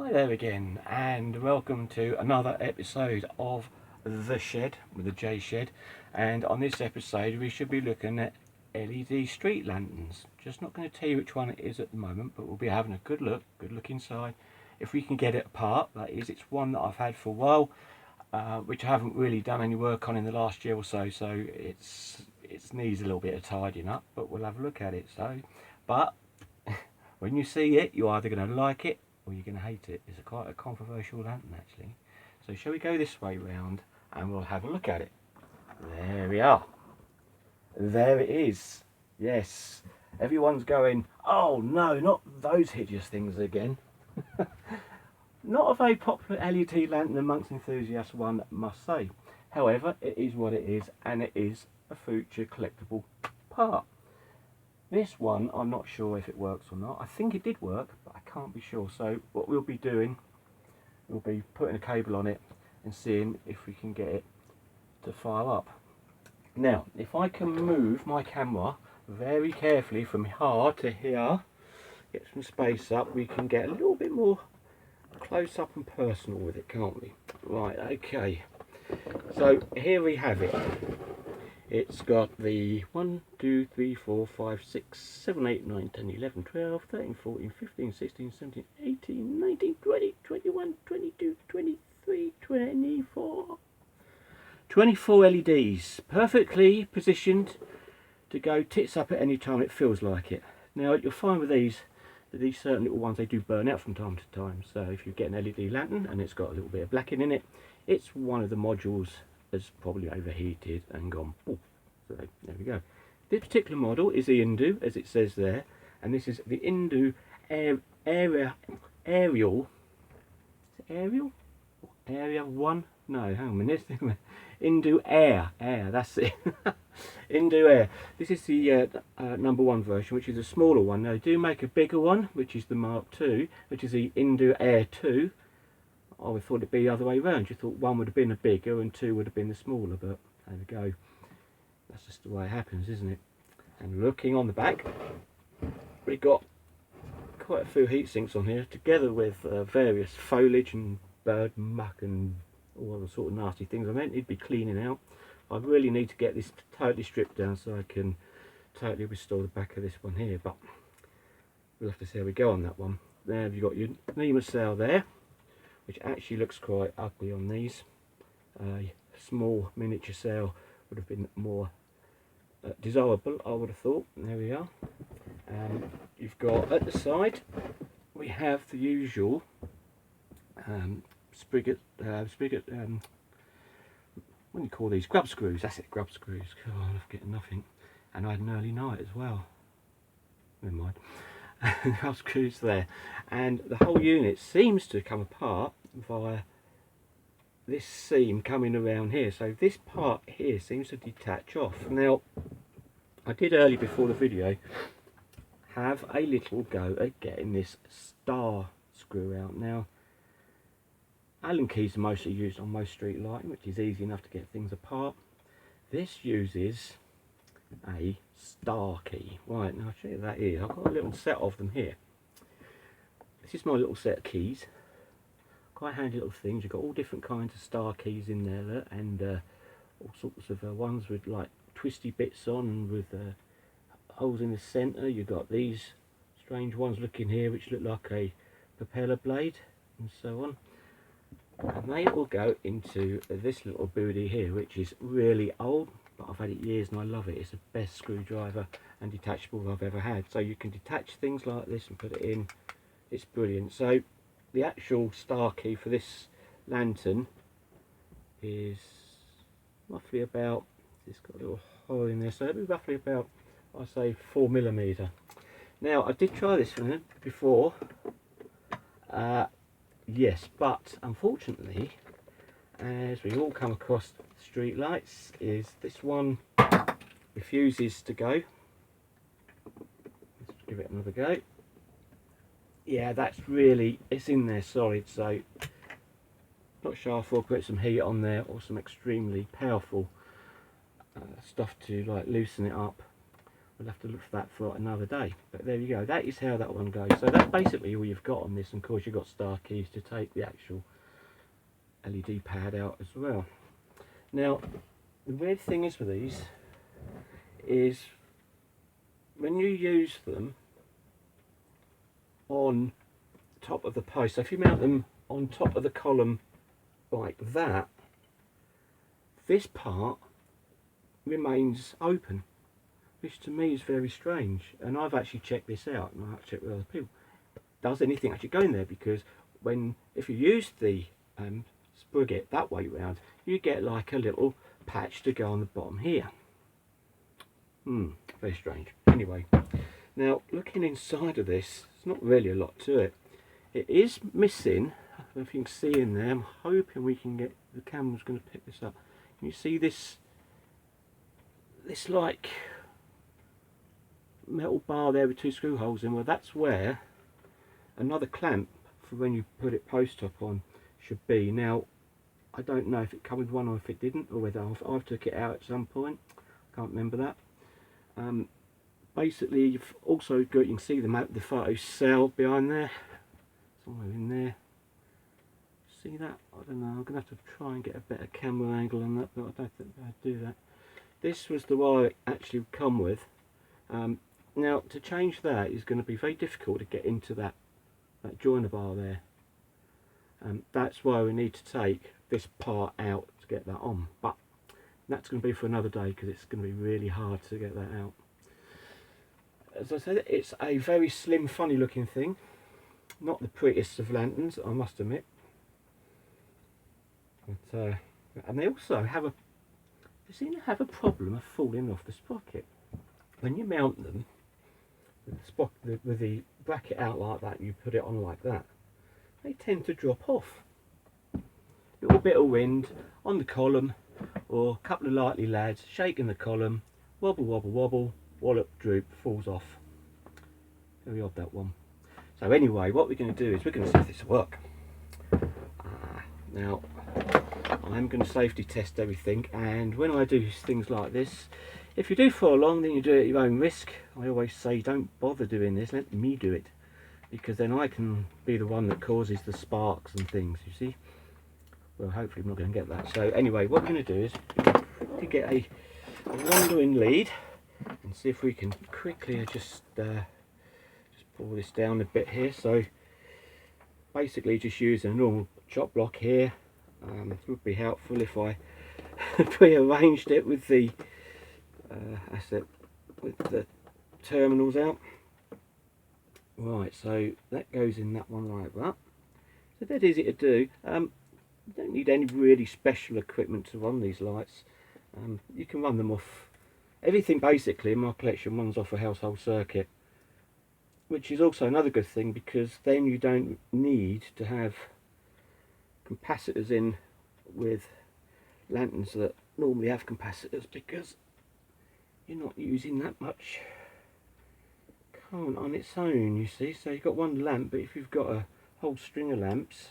Hi there again, and welcome to another episode of The Shed, with the J Shed. And on this episode we should be looking at LED street lanterns. Just not going to tell you which one it is at the moment, but we'll be having a good look inside. If we can get it apart, that is. It's one that I've had for a while, which I haven't really done any work on in the last year or so, so it needs a little bit of tidying up, but we'll have a look at it. But when you see it, you're either going to like it or you're going to hate it. It's quite a controversial lantern actually. So shall we go this way round and we'll have a look at it. There we are. There it is. Yes. Everyone's going, oh no, not those hideous things again. Not a very popular LED lantern amongst enthusiasts, one must say. However, it is what it is, and it is a future collectible part. This one, I'm not sure if it works or not. I think it did work, but I can't be sure. So what we'll be doing, we'll be putting a cable on it and seeing if we can get it to fire up. Now, if I can move my camera very carefully from here to here, get some space up, we can get a little bit more close up and personal with it, can't we? Right, okay. So here we have it. It's got the 1, 2, 3, 4, 5, 6, 7, 8, 9, 10, 11, 12, 13, 14, 15, 16, 17, 18, 19, 20, 21, 22, 23, 24. 24 LEDs, perfectly positioned to go tits up at any time it feels like it. Now you'll find with these certain little ones, they do burn out from time to time. So if you get an LED lantern and it's got a little bit of blacking in it, it's one of the modules has probably overheated and gone poof. So there we go. This particular model is the INDO, as it says there, and this is the INDO Aerial. Is it Aerial? Area 1? No, hang on a minute. INDO Air. That's it. INDO Air. This is the number 1 version, which is a smaller one. Now they do make a bigger one, which is the Mark II, which is the INDO Air 2. I would have thought it'd be the other way around. You thought 1 would have been the bigger and 2 would have been the smaller, but there we go. That's just the way it happens, isn't it? And looking on the back, we've got quite a few heat sinks on here, together with various foliage and bird muck and all other sort of nasty things. I meant it'd be cleaning out. I really need to get this totally stripped down so I can totally restore the back of this one here, but we'll have to see how we go on that one. There you've got your NEMA cell there, which actually looks quite ugly on these. Small miniature cell would have been more desirable, I would have thought. There we are. You've got at the side, we have the usual spigot, what do you call these? Grub screws. That's it, grub screws. God, I'm getting nothing. And I had an early night as well. Never mind. Grub screws there, and the whole unit seems to come apart via this seam coming around here. So this part here seems to detach off. Now I did early before the video have a little go at getting this star screw out. Now Allen keys are mostly used on most street lighting, which is easy enough to get things apart. This uses a star key. Right, now I'll show you that here. I've got a little set of them here. This is my little set of keys. Quite handy little things. You've got all different kinds of star keys in there, and all sorts of ones with like twisty bits on with holes in the centre. You've got these strange ones looking here which look like a propeller blade and so on. And they all go into this little booty here, which is really old, but I've had it years and I love it. It's the best screwdriver and detachable I've ever had. So you can detach things like this and put it in. It's brilliant. So the actual star key for this lantern is roughly about, it's got a little hole in there, so it'll be roughly about, I say, 4mm. Now I did try this one before. Yes, but unfortunately, as we all come across street lights, is this one refuses to go. Let's give it another go. Yeah, that's really, it's in there solid, so not sure if I'll put some heat on there or some extremely powerful stuff to like loosen it up. we'll have to look for that for another day. But there you go, that is how that one goes. So that's basically all you've got on this, and of course you've got star keys to take the actual LED pad out as well. Now the weird thing is with these is when you use them on top of the post, so if you mount them on top of the column like that, this part remains open, which to me is very strange. And I've actually checked this out, and I've checked with other people. Does anything actually go in there? Because if you use the sprocket that way round, you get like a little patch to go on the bottom here. Very strange. Anyway, now looking inside of this, it's not really a lot to it. It is missing, I don't know if you can see in there, I'm hoping we can get, the camera's going to pick this up. Can you see this like metal bar there with two screw holes in? Well, that's where another clamp for when you put it post top on should be. Now I don't know if it come with one or if it didn't, or whether I've took it out at some point, I can't remember that. Basically you've also got, you can see the photo cell behind there, somewhere in there. See that? I don't know, I'm going to have to try and get a better camera angle on that, but I don't think I'll do that. This was the wire it actually come with. Now to change that is going to be very difficult to get into that joiner bar there. That's why we need to take this part out to get that on, but that's going to be for another day because it's going to be really hard to get that out. As I said, it's a very slim, funny looking thing, not the prettiest of lanterns, I must admit. But, and they also have they seem to have a problem of falling off the sprocket. When you mount them with the bracket out like that, and you put it on like that, they tend to drop off. A little bit of wind on the column, or a couple of lightly lads shaking the column, wobble wobble wobble, wallop droop, falls off. Very odd, that one. So anyway, what we're going to do is we're going to see if this will work. Now I'm going to safety test everything, and when I do things like this, if you do fall along, then you do it at your own risk. I always say don't bother doing this, let me do it, because then I can be the one that causes the sparks and things, you see. Well, hopefully I'm not going to get that. So anyway, what we're going to do is to get a wandering lead and see if we can quickly just pull this down a bit here. So basically just use a normal chop block here. It would be helpful if I prearranged it with the terminals out. Right, so that goes in that one like that. So that's easy to do. You don't need any really special equipment to run these lights. You can run them off, everything basically in my collection runs off a household circuit, which is also another good thing, because then you don't need to have capacitors in with lanterns that normally have capacitors, because you're not using that much current on its own, you see. So you've got one lamp, but if you've got a whole string of lamps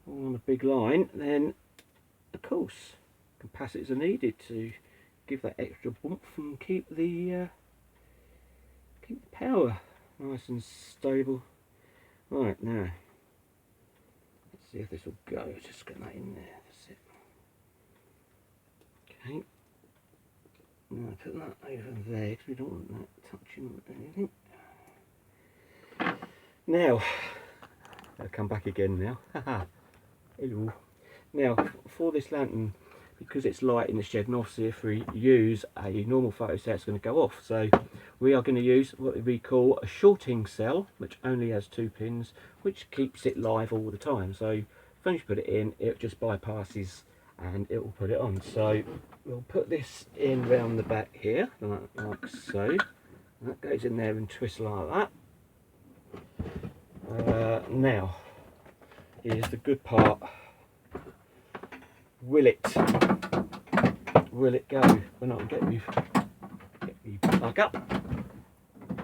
all on a big line, then of course capacitors are needed to give that extra bump and keep the power nice and stable. Right, now let's see if this will go. Just get that in there, that's it. Okay, now put that over there because we don't want that touching anything. Now I'll come back again now. Hello. Now for this lantern, because it's light in the shed, and obviously if we use a normal photostat it's going to go off, so we are going to use what we call a shorting cell, which only has 2 pins, which keeps it live all the time. So when you put it in, it just bypasses and it will put it on. So we'll put this in round the back here like so. That goes in there and twists like that. Now here's the good part. Will it go when I get me plug up?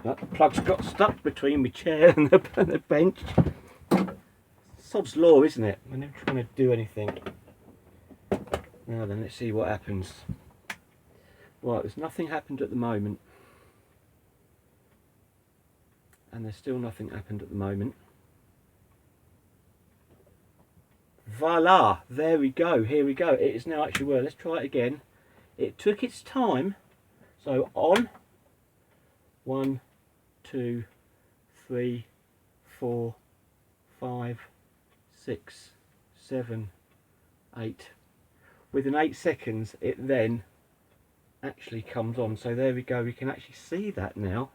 That plug's got stuck between my chair and the bench. Sod's law, isn't it? When they're trying to do anything. Now then, let's see what happens. Right, there's nothing happened at the moment. And there's still nothing happened at the moment. Voila! There we go. Here we go. It is now actually working. Let's try it again. It took its time. So on. 1, 2, 3, 4, 5, 6, 7, 8. Within 8 seconds, it then actually comes on. So there we go. We can actually see that now.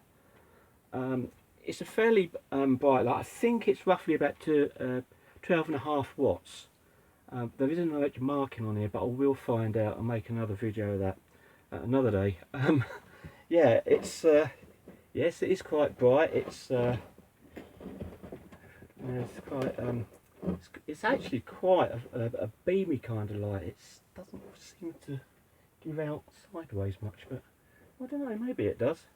It's a fairly bright light. I think it's roughly about 12.5 watts. There isn't much marking on here, but I will find out and make another video of that another day. Yeah, it's yes, it is quite bright. It's quite it's actually quite a beamy kind of light. It doesn't seem to give out sideways much, but I don't know, maybe it does.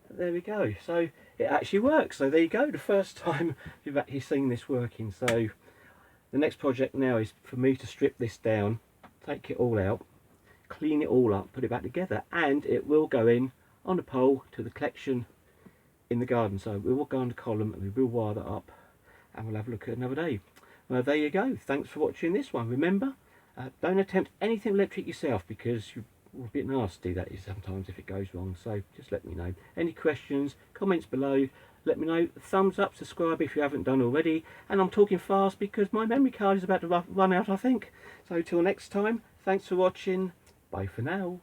But there we go. So it actually works. So there you go, the first time you've actually seen this working. So the next project now is for me to strip this down, take it all out, clean it all up, put it back together, and it will go in on a pole to the collection in the garden. So we will go on the column and we will wire that up, and we'll have a look at another day. Well, there you go. Thanks for watching this one. Remember, don't attempt anything electric yourself, because you're a bit nasty, that is, sometimes if it goes wrong. So just let me know. Any questions, comments below, let me know. Thumbs up, subscribe if you haven't done already. And I'm talking fast because my memory card is about to run out, I think. So till next time, thanks for watching. Bye for now.